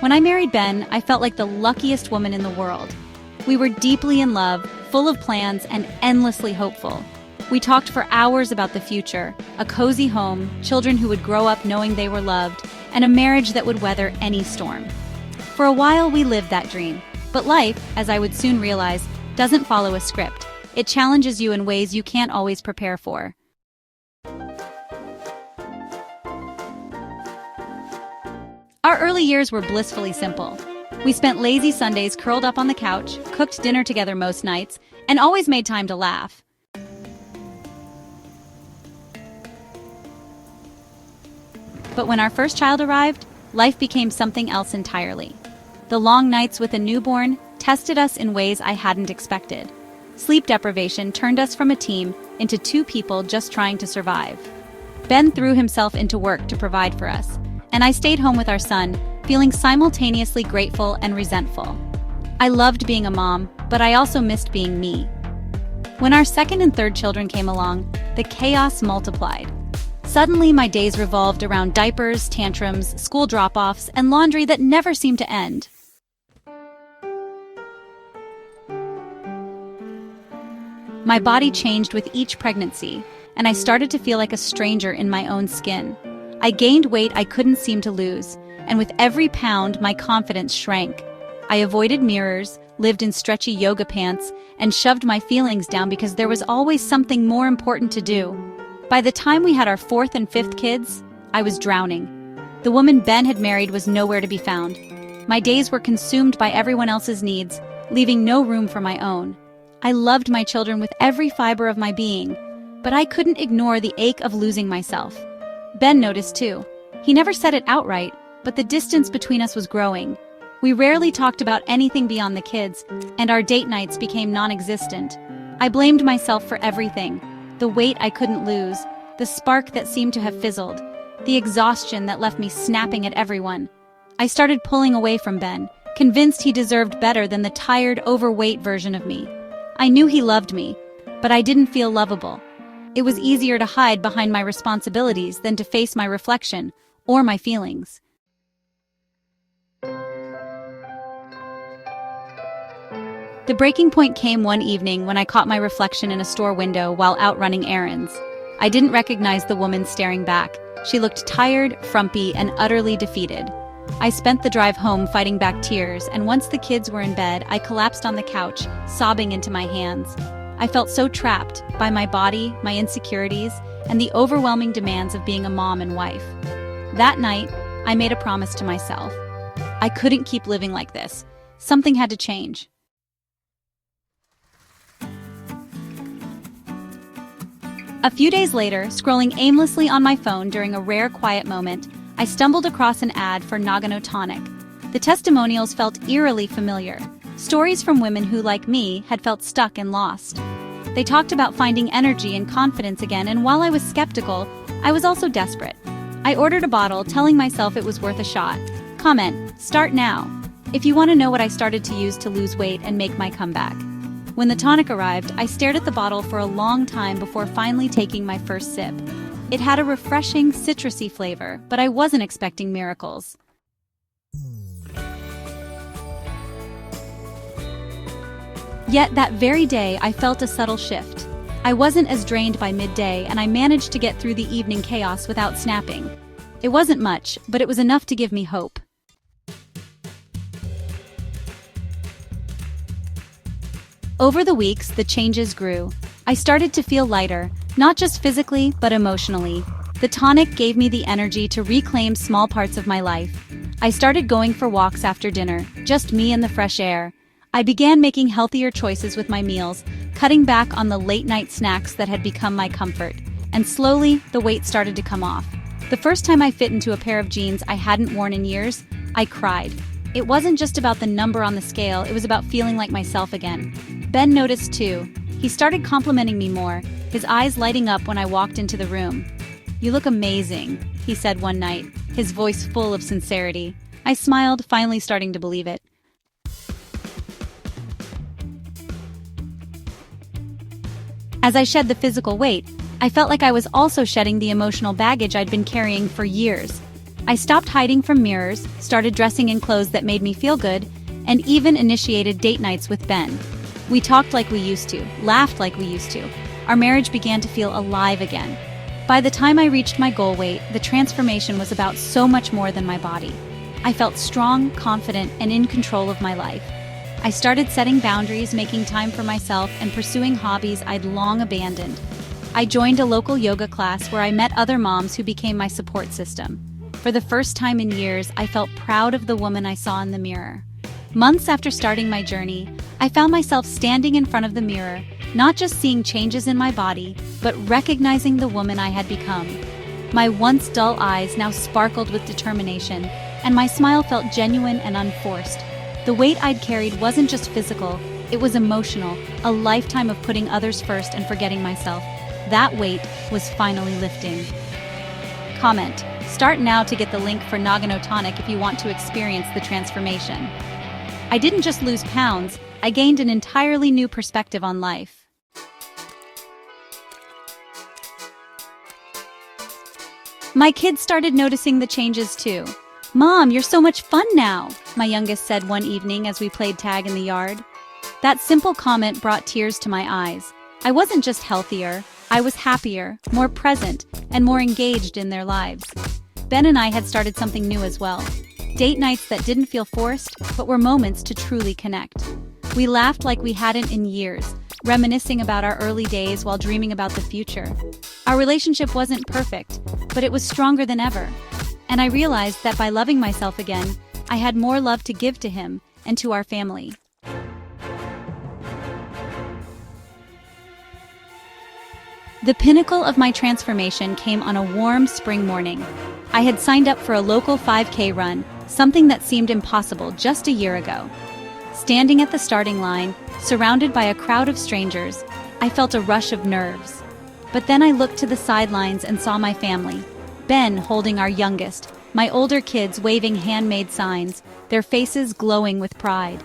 When I married Ben, I felt like the luckiest woman in the world. We were deeply in love, full of plans, and endlessly hopeful. We talked for hours about the future, a cozy home, children who would grow up knowing they were loved, and a marriage that would weather any storm. For a while, we lived that dream. But life, as I would soon realize, doesn't follow a script. It challenges you in ways you can't always prepare for. Our early years were blissfully simple. We spent lazy Sundays curled up on the couch, cooked dinner together most nights, and always made time to laugh. But when our first child arrived, life became something else entirely. The long nights with a newborn tested us in ways I hadn't expected. Sleep deprivation turned us from a team into two people just trying to survive. Ben threw himself into work to provide for us, and I stayed home with our son, feeling simultaneously grateful and resentful. I loved being a mom, but I also missed being me. When our second and third children came along, the chaos multiplied. Suddenly, my days revolved around diapers, tantrums, school drop-offs, and laundry that never seemed to end. My body changed with each pregnancy, and I started to feel like a stranger in my own skin. I gained weight I couldn't seem to lose, and with every pound, my confidence shrank. I avoided mirrors, lived in stretchy yoga pants, and shoved my feelings down because there was always something more important to do. By the time we had our fourth and fifth kids, I was drowning. The woman Ben had married was nowhere to be found. My days were consumed by everyone else's needs, leaving no room for my own. I loved my children with every fiber of my being, but I couldn't ignore the ache of losing myself. Ben noticed too. He never said it outright, but the distance between us was growing. We rarely talked about anything beyond the kids, and our date nights became non-existent. I blamed myself for everything. The weight I couldn't lose, the spark that seemed to have fizzled, the exhaustion that left me snapping at everyone. I started pulling away from Ben, convinced he deserved better than the tired, overweight version of me. I knew he loved me, but I didn't feel lovable. It was easier to hide behind my responsibilities than to face my reflection or my feelings. The breaking point came one evening when I caught my reflection in a store window while out running errands. I didn't recognize the woman staring back. She looked tired, frumpy, and utterly defeated. I spent the drive home fighting back tears, and once the kids were in bed, I collapsed on the couch, sobbing into my hands. I felt so trapped by my body, my insecurities, and the overwhelming demands of being a mom and wife. That night, I made a promise to myself. I couldn't keep living like this. Something had to change. A few days later, scrolling aimlessly on my phone during a rare quiet moment, I stumbled across an ad for Nagano Tonic. The testimonials felt eerily familiar. Stories from women who, like me, had felt stuck and lost. They talked about finding energy and confidence again, and while I was skeptical, I was also desperate. I ordered a bottle, telling myself it was worth a shot. Comment, start now, if you want to know what I started to use to lose weight and make my comeback. When the tonic arrived, I stared at the bottle for a long time before finally taking my first sip. It had a refreshing, citrusy flavor, but I wasn't expecting miracles. Yet that very day, I felt a subtle shift. I wasn't as drained by midday, and I managed to get through the evening chaos without snapping. It wasn't much, but it was enough to give me hope. Over the weeks, the changes grew. I started to feel lighter, not just physically, but emotionally. The tonic gave me the energy to reclaim small parts of my life. I started going for walks after dinner, just me and the fresh air. I began making healthier choices with my meals, cutting back on the late-night snacks that had become my comfort. And slowly, the weight started to come off. The first time I fit into a pair of jeans I hadn't worn in years, I cried. It wasn't just about the number on the scale, it was about feeling like myself again. Ben noticed too. He started complimenting me more, his eyes lighting up when I walked into the room. "You look amazing," he said one night, his voice full of sincerity. I smiled, finally starting to believe it. As I shed the physical weight, I felt like I was also shedding the emotional baggage I'd been carrying for years. I stopped hiding from mirrors, started dressing in clothes that made me feel good, and even initiated date nights with Ben. We talked like we used to, laughed like we used to. Our marriage began to feel alive again. By the time I reached my goal weight, the transformation was about so much more than my body. I felt strong, confident, and in control of my life. I started setting boundaries, making time for myself, and pursuing hobbies I'd long abandoned. I joined a local yoga class where I met other moms who became my support system. For the first time in years, I felt proud of the woman I saw in the mirror. Months after starting my journey, I found myself standing in front of the mirror, not just seeing changes in my body, but recognizing the woman I had become. My once dull eyes now sparkled with determination, and my smile felt genuine and unforced. The weight I'd carried wasn't just physical, it was emotional, a lifetime of putting others first and forgetting myself. That weight was finally lifting. Comment. Start now to get the link for Nagano Tonic if you want to experience the transformation. I didn't just lose pounds, I gained an entirely new perspective on life. My kids started noticing the changes too. "Mom, you're so much fun now," my youngest said one evening as we played tag in the yard. That simple comment brought tears to my eyes. I wasn't just healthier, I was happier, more present, and more engaged in their lives. Ben and I had started something new as well. Date nights that didn't feel forced, but were moments to truly connect. We laughed like we hadn't in years, reminiscing about our early days while dreaming about the future. Our relationship wasn't perfect, but it was stronger than ever. And I realized that by loving myself again, I had more love to give to him and to our family. The pinnacle of my transformation came on a warm spring morning. I had signed up for a local 5K run, something that seemed impossible just a year ago. Standing at the starting line, surrounded by a crowd of strangers, I felt a rush of nerves. But then I looked to the sidelines and saw my family. Ben holding our youngest, my older kids waving handmade signs, their faces glowing with pride.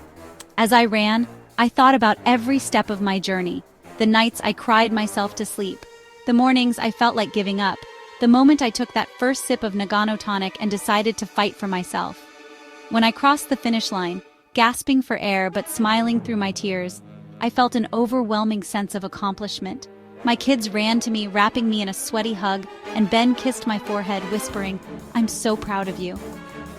As I ran, I thought about every step of my journey, the nights I cried myself to sleep, the mornings I felt like giving up, the moment I took that first sip of Nagano Tonic and decided to fight for myself. When I crossed the finish line, gasping for air but smiling through my tears, I felt an overwhelming sense of accomplishment. My kids ran to me, wrapping me in a sweaty hug, and Ben kissed my forehead, whispering, "I'm so proud of you."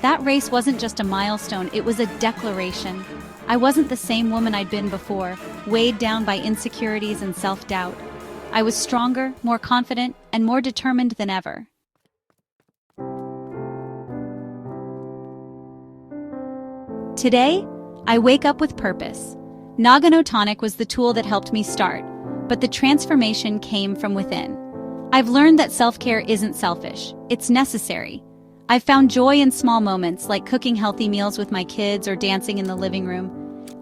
That race wasn't just a milestone, it was a declaration. I wasn't the same woman I'd been before, weighed down by insecurities and self-doubt. I was stronger, more confident, and more determined than ever. Today, I wake up with purpose. Nagano Tonic was the tool that helped me start, but the transformation came from within. I've learned that self-care isn't selfish, it's necessary. I've found joy in small moments like cooking healthy meals with my kids or dancing in the living room.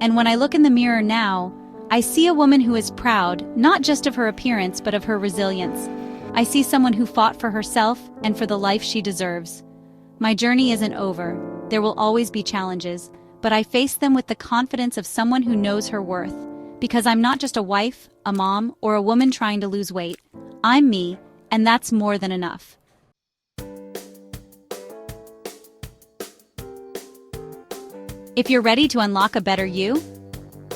And when I look in the mirror now, I see a woman who is proud, not just of her appearance, but of her resilience. I see someone who fought for herself and for the life she deserves. My journey isn't over. There will always be challenges, but I face them with the confidence of someone who knows her worth. Because I'm not just a wife, a mom, or a woman trying to lose weight. I'm me, and that's more than enough. If you're ready to unlock a better you,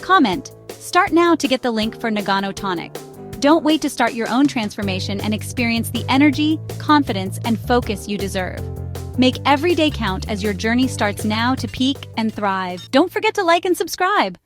comment. Start now to get the link for Nagano Tonic. Don't wait to start your own transformation and experience the energy, confidence, and focus you deserve. Make every day count as your journey starts now to peak and thrive. Don't forget to like and subscribe.